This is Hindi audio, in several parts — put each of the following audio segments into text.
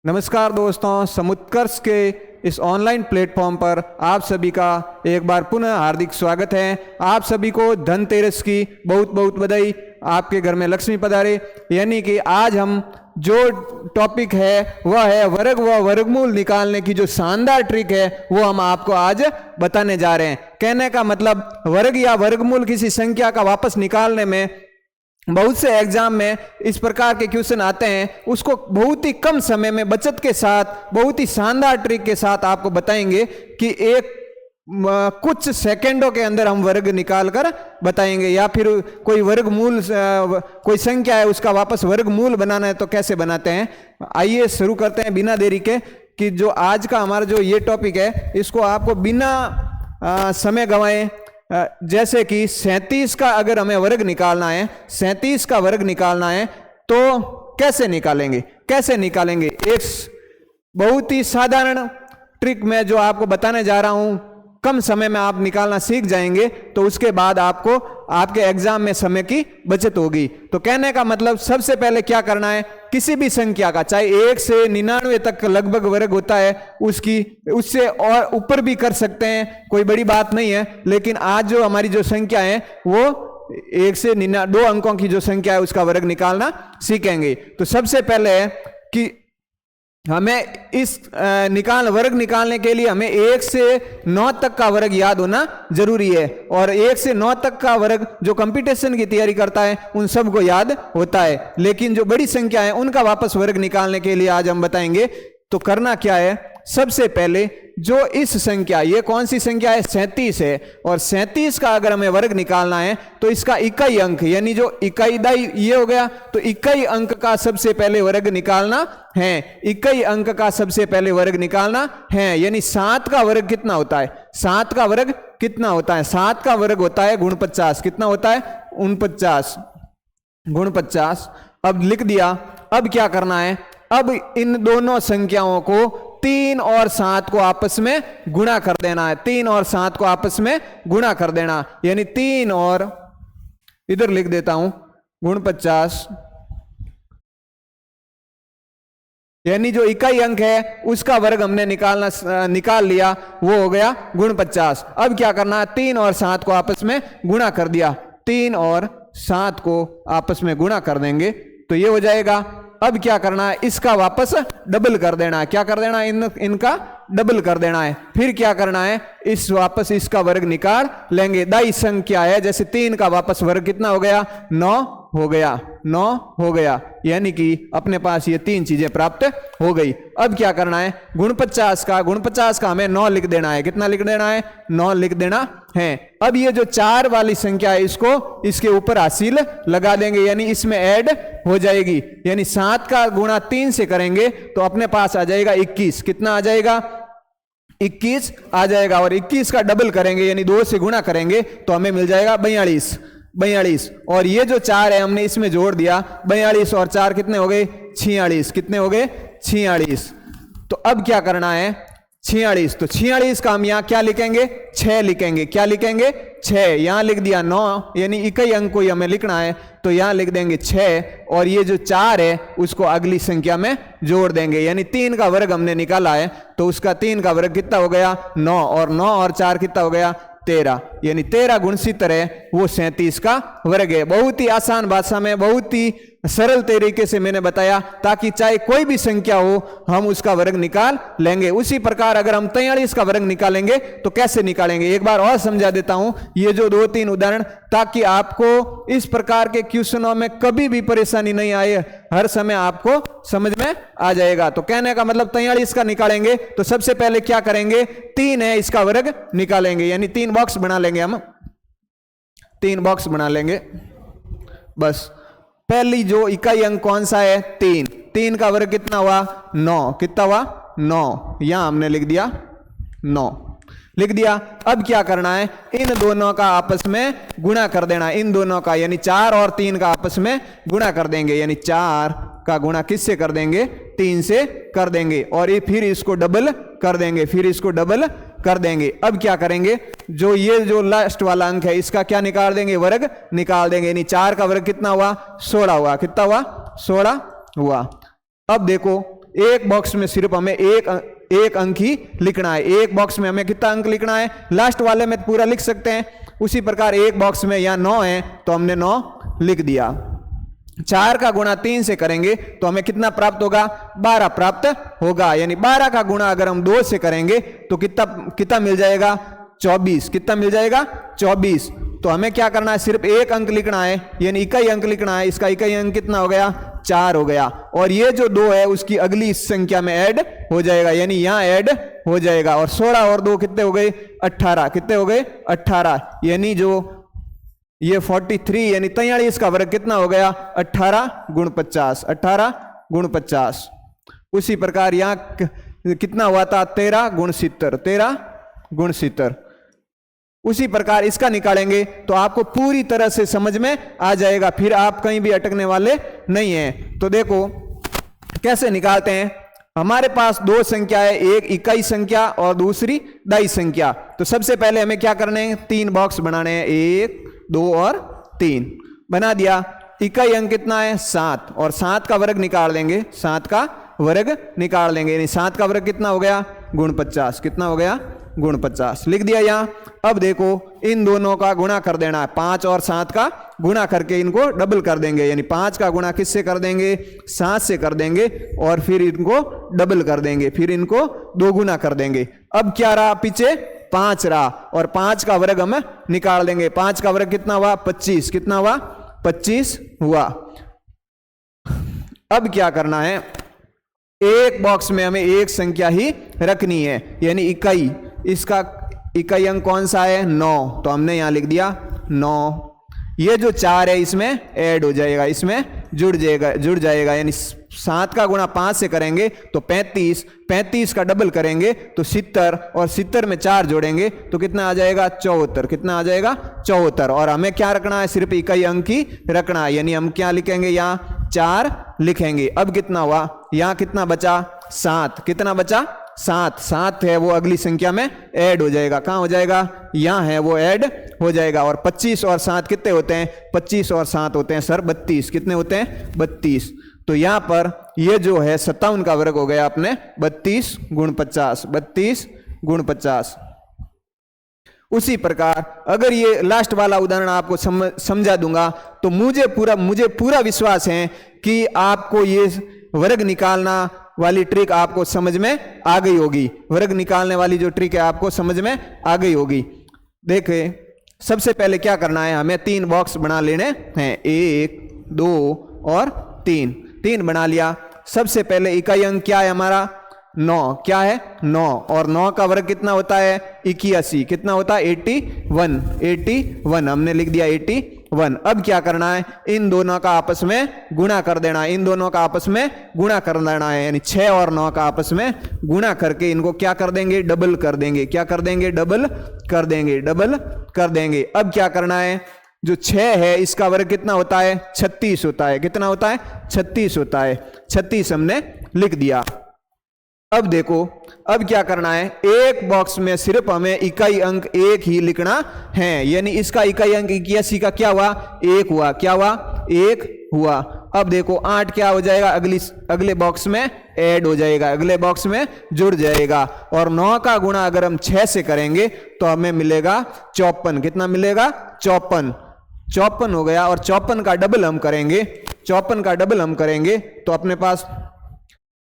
नमस्कार दोस्तों, समुत्कर्ष के इस ऑनलाइन प्लेटफॉर्म पर आप सभी का एक बार पुनः हार्दिक स्वागत है। आप सभी को धनतेरस की बहुत बहुत बधाई। आपके घर में लक्ष्मी पधारे। यानी कि आज हम जो टॉपिक है वह है वर्ग व वर्गमूल निकालने की जो शानदार ट्रिक है वो हम आपको आज बताने जा रहे हैं। कहने का मतलब वर्ग या वर्गमूल किसी संख्या का वापस निकालने में बहुत से एग्जाम में इस प्रकार के क्वेश्चन आते हैं, उसको बहुत ही कम समय में बचत के साथ बहुत ही शानदार ट्रिक के साथ आपको बताएंगे कि एक कुछ सेकंडों के अंदर हम वर्ग निकाल कर बताएंगे। या फिर कोई वर्गमूल कोई संख्या है उसका वापस वर्गमूल बनाना है तो कैसे बनाते हैं। आइए शुरू करते हैं बिना देरी के कि जो आज का हमारा जो ये टॉपिक है इसको आपको बिना समय गंवाए, जैसे कि 37 का अगर हमें वर्ग निकालना है, 37 का वर्ग निकालना है तो कैसे निकालेंगे। एक बहुत ही साधारण ट्रिक मैं जो आपको बताने जा रहा हूं, कम समय में आप निकालना सीख जाएंगे तो उसके बाद आपको आपके एग्जाम में समय की बचत होगी। तो कहने का मतलब सबसे पहले क्या करना है, किसी भी संख्या का चाहे 1 से 99 तक लगभग वर्ग होता है उससे और ऊपर भी कर सकते हैं, कोई बड़ी बात नहीं है। लेकिन आज जो हमारी जो संख्या है वो 1 से 2 अंकों की जो संख्या है उसका वर्ग निकालना सीखेंगे। तो सबसे पहले है कि हमें इस वर्ग निकालने के लिए हमें 1 से 9 तक का वर्ग याद होना जरूरी है। और 1 से 9 तक का वर्ग जो कंपटीशन की तैयारी करता है उन सबको याद होता है, लेकिन जो बड़ी संख्या है उनका वापस वर्ग निकालने के लिए आज हम बताएंगे। तो करना क्या है, सबसे पहले जो इस संख्या, ये कौन सी संख्या है, 37 है, और 37 का अगर हमें वर्ग निकालना है तो इसका इकाई अंक यानी जो इकाई दाई ये हो गया, तो इकाई अंक का सबसे पहले वर्ग निकालना है। इकाई अंक का सबसे पहले वर्ग निकालना है, यानी 7 का वर्ग कितना होता है, 7 का वर्ग कितना होता है, 7 का वर्ग होता है 49। कितना होता है, 49 गुण 50। अब लिख दिया। अब क्या करना है, अब इन दोनों संख्याओं को 3 और 7 को आपस में गुणा कर देना है। 3 और 7 को आपस में गुणा कर देना, यानी 3 और इधर लिख देता हूं गुण 50, यानी जो इकाई अंक है उसका वर्ग हमने निकाल लिया, वो हो गया गुण 50। अब क्या करना है, 3 और 7 को आपस में गुणा कर दिया। 3 और 7 को आपस में गुणा कर देंगे तो ये हो जाएगा। अब क्या करना है, इसका वापस डबल कर देना है। क्या कर देना है, इनका डबल कर देना है। फिर क्या करना है, वापस इसका वर्ग निकाल लेंगे। दाई संख्या है, जैसे 3 का वापस वर्ग कितना हो गया, 9 हो गया, 9 हो गया, यानी कि अपने पास ये 3 चीजें प्राप्त हो गई। अब क्या करना है, गुण 50 का हमें 9 लिख देना है। कितना लिख देना है, 9 लिख देना है। अब ये जो 4 वाली संख्या है इसको इसके ऊपर हासिल लगा देंगे, यानी इसमें ऐड हो जाएगी। यानी 7 का गुणा 3 से करेंगे तो अपने पास आ जाएगा 21। कितना आ जाएगा, 21 आ जाएगा। और 21 का डबल करेंगे यानी 2 से गुणा करेंगे तो हमें मिल जाएगा 42। और ये जो 4 है हमने इसमें जोड़ दिया, 42 और 4 कितने हो गए, 46। कितने हो गए, 46। तो अब क्या करना है, 46। तो 46 का हम यहां क्या लिखेंगे, 6 लिखेंगे। क्या लिखेंगे, 6। यहां लिख दिया 9, यानी इकाई अंक को हमें लिखना है तो यहां लिख देंगे 6। और ये जो 4 है उसको अगली संख्या में जोड़ देंगे, यानी 3 का वर्ग हमने निकाला है तो उसका 3 का वर्ग कितना हो गया, 9। और 9 और 4 कितना हो गया, 13। यानी 13 गुण 70 है, वो 37 का वर्ग है। बहुत ही आसान भाषा में, बहुत ही सरल तरीके से मैंने बताया, ताकि चाहे कोई भी संख्या हो हम उसका वर्ग निकाल लेंगे। उसी प्रकार अगर हम 43 का वर्ग निकालेंगे तो कैसे निकालेंगे, एक बार और समझा देता हूं ये जो 2-3 उदाहरण, ताकि आपको इस प्रकार के क्वेश्चनों में कभी भी परेशानी नहीं आए, हर समय आपको समझ में आ जाएगा। तो कहने का मतलब 43 का निकालेंगे तो सबसे पहले क्या करेंगे, 3 है इसका वर्ग निकालेंगे, यानी 3 बॉक्स बना लेंगे। हम 3 बॉक्स बना लेंगे बस। पहली जो इकाई अंक कौन सा है, 3। 3 का वर्ग कितना हुआ, 9। कितना हुआ, 9। यहां हमने लिख दिया 9 लिख दिया। अब क्या करना है, इन दोनों का आपस में गुणा कर देना। इन दोनों का यानी 4 और 3 का आपस में गुणा कर देंगे, यानी 4 का गुणा किससे कर देंगे, 3 से कर देंगे। और फिर इसको डबल कर देंगे, फिर इसको डबल कर देंगे। अब क्या करेंगे, ये जो लास्ट वाला अंक है इसका क्या निकाल देंगे, वर्ग निकाल देंगे। यानी 4 का वर्ग कितना हुआ, 16 हुआ। कितना हुआ, 16 हुआ। अब देखो एक बॉक्स में सिर्फ हमें एक अंक ही लिखना है। एक बॉक्स में हमें कितना अंक लिखना है, लास्ट वाले में पूरा लिख सकते हैं। उसी प्रकार एक बॉक्स में यहाँ 9 है तो हमने 9 लिख दिया। 4 का गुणा 3 से करेंगे तो हमें कितना प्राप्त होगा, 12 प्राप्त होगा। यानी 12 का गुणा अगर हम 2 से करेंगे तो कितना मिल जाएगा, 24। कितना मिल जाएगा, 24। तो हमें क्या करना है, सिर्फ एक अंक लिखना है, यानी इकाई अंक लिखना है। इसका इकाई अंक कितना हो गया, 4 हो गया। और ये जो 2 है उसकी अगली इस संख्या में ऐड हो जाएगा, यानी यहां ऐड हो जाएगा। और 16 और 2 कितने हो गए, 18। कितने हो गए, 18। यानी जो ये 43 यानी 43 का वर्ग कितना हो गया, 18 गुण 50। 18 गुण 50। उसी प्रकार यहां कितना हुआ था, 13 गुण 70। 13 गुण 70। उसी प्रकार इसका निकालेंगे तो आपको पूरी तरह से समझ में आ जाएगा, फिर आप कहीं भी अटकने वाले नहीं हैं। तो देखो कैसे निकालते हैं। हमारे पास 2 संख्या है, एक इकाई संख्या और दूसरी दाई संख्या। तो सबसे पहले हमें क्या करने हैं, 3 बॉक्स बनाने हैं, 1 2 और 3 बना दिया। इकाई अंक कितना है, 7 और 7 का वर्ग निकाल लेंगे। 7 का वर्ग निकाल लेंगे, यानी 7 का वर्ग कितना हो गया, गुण 50। कितना हो गया, गुण 50 लिख दिया यहां। अब देखो इन दोनों का गुणा कर देना है, 5 और 7 का गुणा करके इनको डबल कर देंगे। यानी 5 का गुणा किससे कर देंगे, 7 से कर देंगे और फिर इनको डबल कर देंगे, फिर इनको 2 गुना कर देंगे। अब क्या रहा, पीछे 5 रहा और 5 का वर्ग हम निकाल देंगे। 5 का वर्ग कितना हुआ, 25। कितना हुआ, 25 हुआ। अब क्या करना है, एक बॉक्स में हमें एक संख्या ही रखनी है, यानी इकाई। इसका इकाई अंक कौन सा है, 9। तो हमने यहां लिख दिया 9। ये जो 4 है इसमें ऐड हो जाएगा, इसमें जुड़ जाएगा। यानी 7 का गुणा 5 से करेंगे तो 35। 35 का डबल करेंगे तो 70 और 70 में 4 जोड़ेंगे तो कितना आ जाएगा, 74। कितना आ जाएगा, 74। और हमें क्या रखना है, सिर्फ इकाई अंक ही रखना है, यानी हम क्या लिखेंगे, यहाँ 4 लिखेंगे। अब कितना हुआ, यहाँ कितना बचा, 7। कितना बचा, 7। 7 है वो अगली संख्या में ऐड हो जाएगा। कहां हो जाएगा, यहां है वो ऐड हो जाएगा। और 25 और 7 कितने होते हैं, 25 और 7 होते हैं सर 32। कितने होते हैं, 32। तो यहां पर ये जो है 57 का वर्ग हो गया अपने 32 गुण 50। 32 गुण 50। उसी प्रकार अगर ये लास्ट वाला उदाहरण आपको समझा दूंगा तो मुझे पूरा विश्वास है कि आपको ये वर्ग निकालना वाली ट्रिक आपको समझ में आ गई होगी। वर्ग निकालने वाली जो ट्रिक है आपको समझ में आ गई होगी। देखिए सबसे पहले क्या करना है, हमें 3 बॉक्स बना लेने हैं, 1 2 और 3। 3 बना लिया। सबसे पहले इकाई अंक क्या है हमारा, 9। क्या है, 9। और 9 का वर्ग कितना होता है, 81। कितना होता है, 81। 81 हमने लिख दिया 81। अब क्या करना है, इन दोनों का आपस में गुणा कर देना है। इन दोनों का आपस में गुणा कर देना है, यानी 6 और 9 का आपस में गुणा करके इनको क्या कर देंगे, डबल कर देंगे। क्या कर देंगे, डबल कर देंगे। डबल कर देंगे। अब क्या करना है, जो 6 है इसका वर्ग कितना होता है, 36 होता है। कितना होता है, 36 होता है। 36 हमने लिख दिया। अब देखो अब क्या करना है, एक बॉक्स में सिर्फ हमें इकाई अंक 1 ही लिखना है, यानी इसका इकाई अंक 81 का क्या हुआ, 1 हुआ। क्या हुआ, 1 हुआ। अब देखो 8 क्या हो जाएगा, अगले बॉक्स में ऐड हो जाएगा, अगले बॉक्स में जुड़ जाएगा। और 9 का गुणा अगर हम 6 से करेंगे तो हमें मिलेगा 54। कितना मिलेगा, 54। 54 हो गया। और 54 का डबल हम करेंगे, 54 का डबल हम करेंगे तो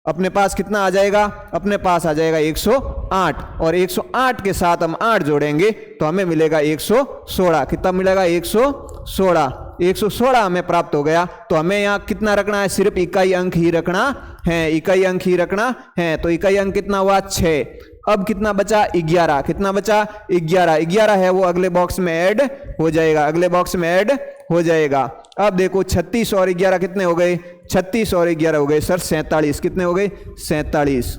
अपने पास कितना आ जाएगा, अपने पास आ जाएगा 108। और 108 के साथ हम 8 जोड़ेंगे तो हमें मिलेगा 116। कितना मिलेगा, 116। 116 हमें प्राप्त हो गया। तो हमें यहाँ कितना रखना है, सिर्फ इकाई अंक ही रखना है, इकाई अंक ही रखना है। तो इकाई अंक कितना हुआ, 6। अब कितना बचा, 11। कितना बचा, 11। 11 है वो अगले बॉक्स में ऐड हो जाएगा, अगले बॉक्स में ऐड हो जाएगा। अब देखो 36 और 11 कितने हो गए, 36 और 11 हो गए सर 47। कितने हो गए, 47।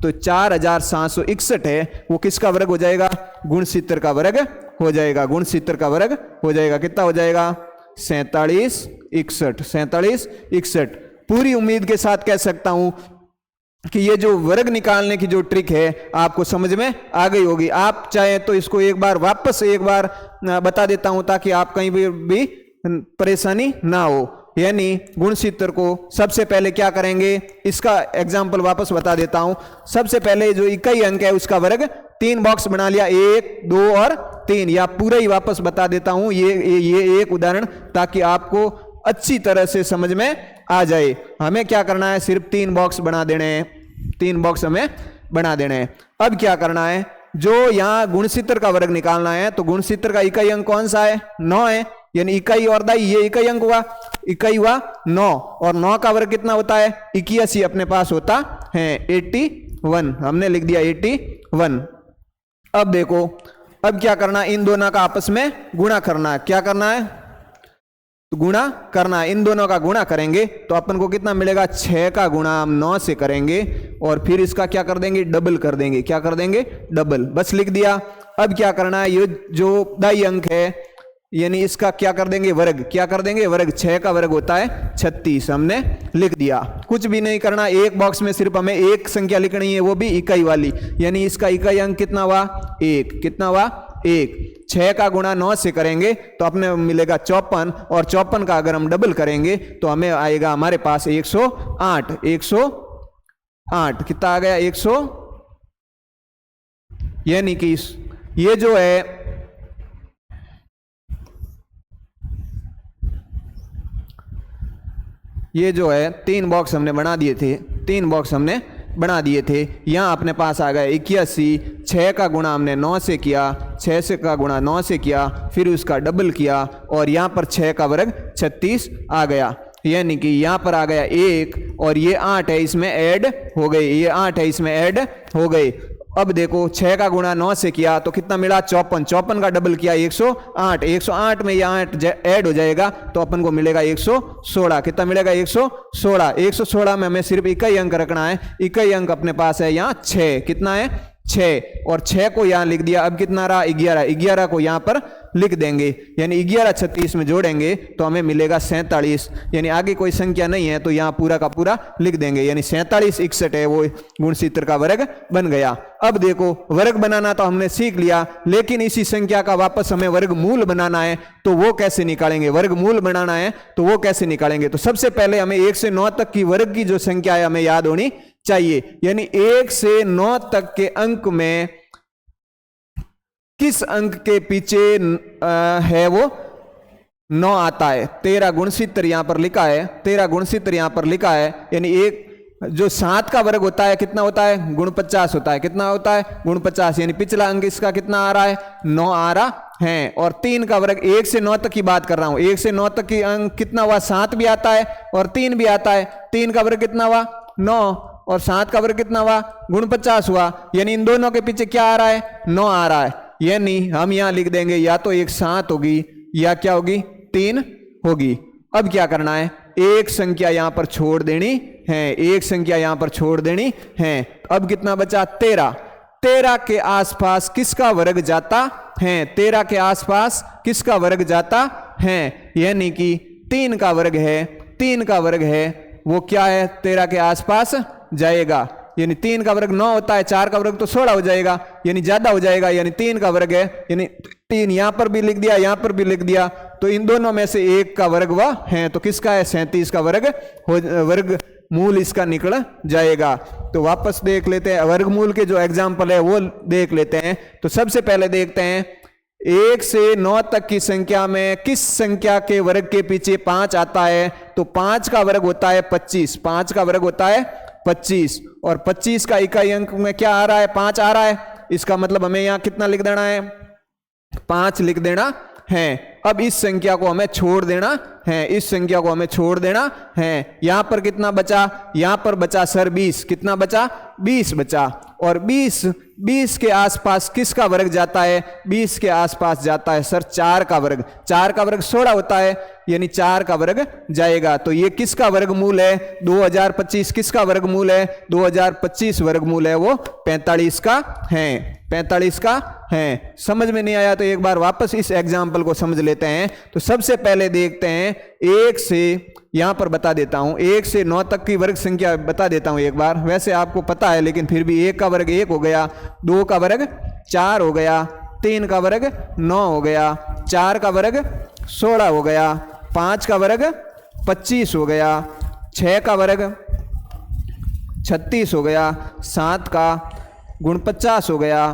तो 4761 है वो किसका वर्ग हो जाएगा, गुणसूत्र का वर्ग हो जाएगा। गुणसूत्र का वर्ग हो जाएगा। कितना हो जाएगा, 47 61। 47 61। पूरी उम्मीद के साथ कह सकता हूं कि ये जो वर्ग निकालने की जो ट्रिक है आपको समझ में आ गई होगी। आप चाहे तो इसको एक बार वापस एक बार बता देता हूं ताकि आप कहीं भी परेशानी ना हो। यानी गुणसूत्र को सबसे पहले क्या करेंगे, इसका एग्जाम्पल वापस बता देता हूं। सबसे पहले जो इकाई अंक है उसका वर्ग 3 बॉक्स बना लिया, 1 2 और 3, या पूरा ही वापस बता देता हूं ये एक उदाहरण, ताकि आपको अच्छी तरह से समझ में आ जाए। हमें क्या करना है, सिर्फ 3 बॉक्स बना देने हैं, 3 बॉक्स हमें बना देने हैं। अब क्या करना है, जो यहां गुणसूत्र का वर्ग निकालना है, तो गुणसूत्र का इकाई अंक कौन सा है, 9 है, यानी इकाई और दाई ये इकाई अंक हुआ, इकाई हुआ 9, और 9 का वर्ग कितना होता है, 81 अपने पास होता है, 81, हमने लिख दिया 81। अब देखो, अब क्या करना है, इन दोनों का आपस में गुणा करना है। क्या करना है, तो गुणा करना है, इन दोनों का गुणा करेंगे तो अपन को कितना मिलेगा, 6 का गुणा हम 9 से करेंगे और फिर इसका क्या कर देंगे, डबल कर देंगे। क्या कर देंगे, डबल, बस लिख दिया। अब क्या करना है, ये जो दाई अंक है यानी इसका क्या कर देंगे, वर्ग। क्या कर देंगे, वर्ग। 6 का वर्ग होता है 36, हमने लिख दिया। कुछ भी नहीं करना, एक बॉक्स में सिर्फ हमें एक संख्या लिखनी है, वो भी इकाई वाली, यानी इसका इकाई अंक कितना हुआ, 1। कितना हुआ, 1। 6 का गुणा 9 से करेंगे तो अपने मिलेगा 54, और 54 का अगर हम डबल करेंगे तो हमें आएगा हमारे पास 108। 108 कितना आ गया, 100, यानी कि ये जो है ये जो है 3 बॉक्स हमने बना दिए थे, 3 बॉक्स हमने बना दिए थे। यहाँ अपने पास आ गया 81। 6 का गुणा हमने 9 से किया, 6 से का गुणा 9 से किया, फिर उसका डबल किया, और यहाँ पर 6 का वर्ग 36 आ गया, यानी कि यहाँ पर आ गया 1, और ये 8 है इसमें ऐड हो गई, ये 8 है इसमें ऐड हो गई। अब देखो 6 का गुणा 9 से किया तो कितना मिला, 54। 54 का डबल किया 108। 108 में यह 8 ऐड हो जाएगा तो अपन को मिलेगा 116। कितना मिलेगा, 116। 116 में हमें सिर्फ इकाई अंक रखना है, इकाई अंक अपने पास है यहाँ 6। कितना है, 6, और 6 को यहाँ लिख दिया। अब कितना रहा, 11। 11 को यहाँ पर लिख देंगे, यानी 11 36 में जोड़ेंगे तो हमें मिलेगा 47, यानी आगे कोई संख्या नहीं है तो यहाँ पूरा का पूरा लिख देंगे, यानी 47 61 है वो गुणसूत्र का वर्ग बन गया। अब देखो, वर्ग बनाना तो हमने सीख लिया, लेकिन इसी संख्या का वापस हमें वर्गमूल बनाना है, तो वो कैसे निकालेंगे, वर्गमूल बनाना है तो वो कैसे निकालेंगे। तो सबसे पहले हमें 1 से 9 तक की वर्ग की जो संख्या है हमें याद होनी चाहिए, यानी 1 से 9 तक के अंक में किस अंक के पीछे है वो 9 आता है। 13 गुणसूत्र यहां पर लिखा है, 13 गुणसूत्र यहां पर लिखा है, यानी एक जो 7 का वर्ग होता है कितना होता है, गुण 50 होता है। कितना होता है, गुण 50, यानी पिछला अंक इसका कितना आ रहा है, 9 आ रहा है। और 3 का वर्ग, 1 से 9 तक की बात कर रहा हूं, 1 से 9 तक की अंक कितना हुआ, 7 भी आता है और 3 भी आता है। 3 का वर्ग कितना हुआ, 9, और 7 का वर्ग कितना हुआ, गुण 50 हुआ, यानी इन दोनों के पीछे क्या आ रहा है, 9 आ रहा है। यानी हम यहां लिख देंगे या तो एक 7 होगी या क्या होगी, 3 होगी। अब क्या करना है, एक संख्या यहां पर छोड़ देनी है, एक संख्या यहां पर छोड़ देनी है। अब कितना बचा, 13। 13 के आसपास किसका वर्ग जाता है, 13 के आसपास किसका वर्ग जाता है, यानी कि 3 का वर्ग है, 3 का वर्ग है वो क्या है, 13 के आसपास जाएगा, यानी 3 का वर्ग 9 होता है, 4 का वर्ग तो 16 हो जाएगा, यानी ज्यादा हो जाएगा, यानी 3 का वर्ग है, यानी 3 यहां पर भी लिख दिया, यहां पर भी लिख दिया, तो इन दोनों में से एक का वर्ग वह है, तो किसका है, 37 का वर्ग मूल इसका निकल जाएगा। तो वापस देख लेते हैं, वर्गमूल के जो एग्जाम्पल है वो देख लेते हैं। तो सबसे पहले देखते हैं 1 से 9 तक की संख्या में किस संख्या के वर्ग के पीछे 5 आता है, तो 5 का वर्ग होता है 25। 5 का वर्ग होता है 25, और 25 का इकाई अंक में क्या आ रहा है, 5 आ रहा है, इसका मतलब हमें यहां कितना लिख देना है, 5 लिख देना है। अब इस संख्या को हमें छोड़ देना है, इस संख्या को हमें छोड़ देना है। यहां पर कितना बचा, यहां पर बचा सर 20। कितना बचा, 20 बचा, और 20 के आसपास किसका वर्ग जाता है, 20 के आसपास जाता है सर 4 का वर्ग। 4 का वर्ग 16 होता है, यानी 4 का वर्ग जाएगा। तो ये किसका वर्गमूल है, 2025 किसका वर्गमूल है, 2025 वर्गमूल है वो 45 का है, 45 का है। समझ में नहीं आया तो एक बार वापस इस एग्जाम्पल को समझ लेते हैं। तो सबसे पहले देखते हैं 1 से, यहां पर बता देता हूं, 1 से 9 तक की वर्ग संख्या बता देता हूं एक बार, वैसे आपको पता है लेकिन फिर भी 1 का वर्ग 1 हो गया, 2 का वर्ग 4 हो गया, 3 का वर्ग 9 हो गया, 4 का वर्ग 16 हो गया, 5 का वर्ग 25 हो गया, 6 का वर्ग 36 हो गया, 7 का गुण 50 हो गया,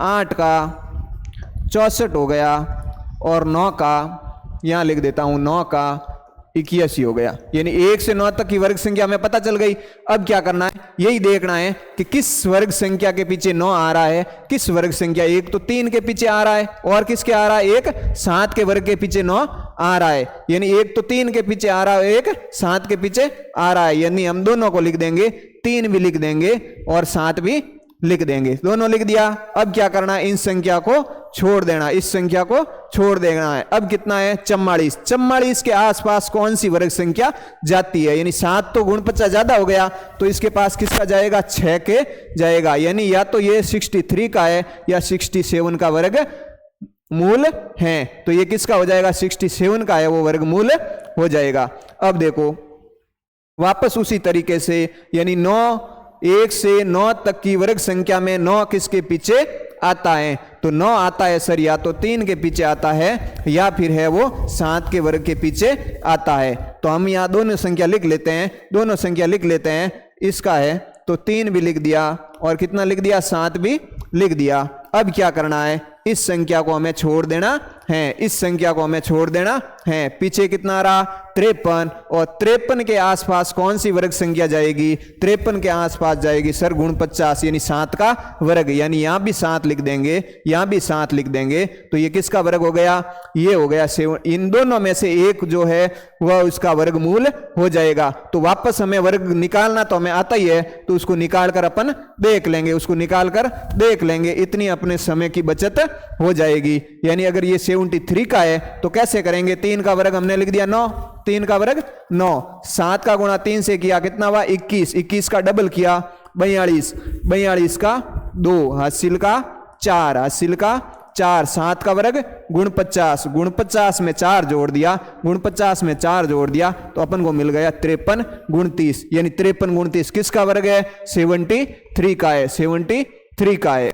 8 का 64 हो गया और 9 का यहाँ लिख देता हूँ 9 का 81 हो गया। यानी 1 से 9 तक की वर्ग संख्या हमें पता चल गई। अब क्या करना है, यही देखना है कि किस वर्ग संख्या के पीछे 9 आ रहा है, किस वर्ग संख्या, एक तो 3 के पीछे आ रहा है और किसके आ रहा है, एक 7 के वर्ग के पीछे 9 आ रहा है। यानी एक तो 3 के पीछे आ रहा है, एक 7 के पीछे आ रहा है। यानी हम दोनों को लिख देंगे, 3 भी लिख देंगे और 7 भी लिख देंगे, दोनों लिख दिया। अब क्या करना है, इन संख्या को छोड़ देना, इस संख्या को छोड़ देना है। अब कितना है, 44। 44 के आसपास कौन सी वर्ग संख्या जाती है, यानी 7 तो गुण 50 ज्यादा हो गया, तो इसके पास किसका जाएगा, 6 के जाएगा। यानी या तो ये 63 का है या 67 का वर्ग मूल है। तो ये किसका हो जाएगा, 67 का है, वो वर्ग मूल हो जाएगा। अब देखो वापस उसी तरीके से, यानी 9, 1 से 9 तक की वर्ग संख्या में 9 किसके पीछे आता है, तो 9 आता है सर या तो 3 के पीछे आता है या फिर है वो 7 के वर्ग के पीछे आता है। तो हम यहाँ दोनों संख्या लिख लेते हैं, दोनों संख्या लिख लेते हैं। इसका है तो 3 भी लिख दिया और कितना लिख दिया, 7 भी लिख दिया। अब क्या करना है, इस संख्या को हमें छोड़ देना है, इस संख्या को हमें छोड़ देना है। पीछे कितना रहा, 53, और 53 के आसपास कौन सी वर्ग संख्या जाएगी, 53 के आसपास जाएगी सर गुण 50, यानी 7 का वर्ग। यानी यहां भी 7 लिख देंगे, यहां भी 7 लिख देंगे, तो ये किसका वर्ग हो गया, ये हो गया 7। इन दोनों में से एक जो है वह उसका वर्गमूल हो जाएगा। तो वापस हमें वर्ग निकालना तो हमें आता ही है, तो उसको निकाल कर अपन देख लेंगे, उसको निकाल कर देख लेंगे, इतनी अपने समय की बचत हो जाएगी। यानी अगर ये 73 का है तो कैसे करेंगे, 3 का वर्ग हमने लिख दिया 9, 3 का वर्ग 9, 7 का गुणा 3 से किया कितना हुआ, 21, 21 का डबल किया 42, 42 का 2, हासिल का 4, हासिल का 4, 7 का वर्ग गुण 50, गुण 50 में 4 जोड़ दिया, गुण 50 में 4 जोड़ दिया तो अपन को मिल गया 53 गुण 30। यानी 53 गुण 30 किसका वर्ग है, 73 का है, 73 का है।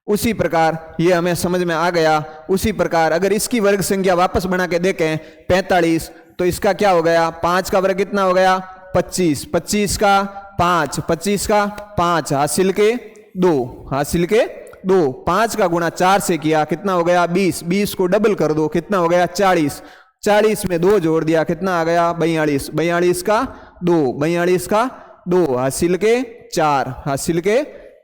उसी प्रकार ये हमें समझ में आ गया। उसी प्रकार अगर इसकी वर्ग संख्या वापस बना के देखें 45, तो इसका क्या हो गया, 5 का वर्ग कितना हो गया, 25, 25 का 5, 25 का 5, हासिल के 2, हासिल के 2, 5 का गुणा 4 से किया कितना हो गया 20, 20 को डबल कर दो कितना हो गया 40, 40 में 2 जोड़ दिया कितना आ गया 42, 42 का 2, 42 का 2, हासिल के 4, हासिल के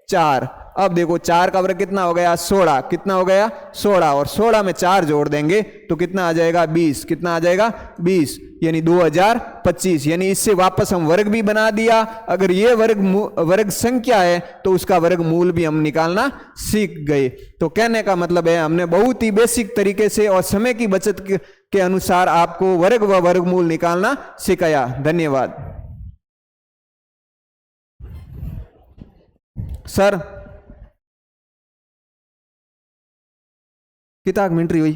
4। अब देखो 4 का वर्ग कितना हो गया 16, कितना हो गया 16, और 16 में 4 जोड़ देंगे तो कितना आ जाएगा 20, कितना आ जाएगा 20, यानी 2025। यानी इससे वापस हम वर्ग भी बना दिया। अगर ये वर्ग संख्या है तो उसका वर्ग मूल भी हम निकालना सीख गए। तो कहने का मतलब है हमने बहुत ही बेसिक तरीके से और समय की बचत के अनुसार आपको वर्ग व वर्गमूल निकालना सिखाया। धन्यवाद सर। कितना मिनट रही हुई।